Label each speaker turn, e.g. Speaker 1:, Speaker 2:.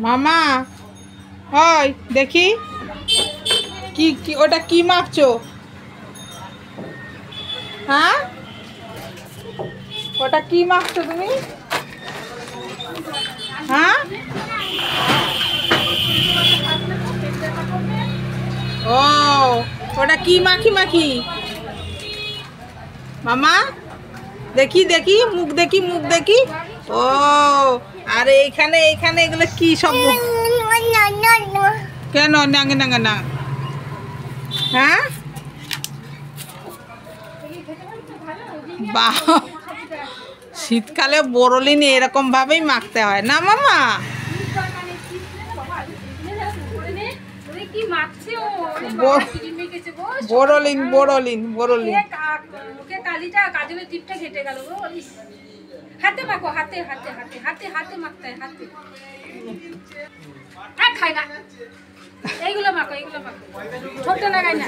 Speaker 1: মামা ওই দেখি কি কি ওটা কি মাখছো? হ্যাঁ ওটা কি মাখছো তুমি? হ্যাঁ ও ওটা কি মাখি মাখি মামা দেখি দেখি মুখ দেখি মুখ দেখি। ও আরে এইখানে এইখানে এগুলো কি সব? কেন নাঙ্গে নাঙ্গে না? হ্যাঁ বাহ শীতকালে বোরোলিন এরকম ভাবেই মাখতে হয় না মামা? বোরোলিন বোরোলিন বোরোলিন
Speaker 2: কাজলের টিপটা ঘেটে গেল গো। হাতে মাখো হাতে হাতে হাতে হাতে হাতে মাখতে হয় হাতে। খাই না এইগুলো মাখো এইগুলো মাখো ছোট লাগাই না।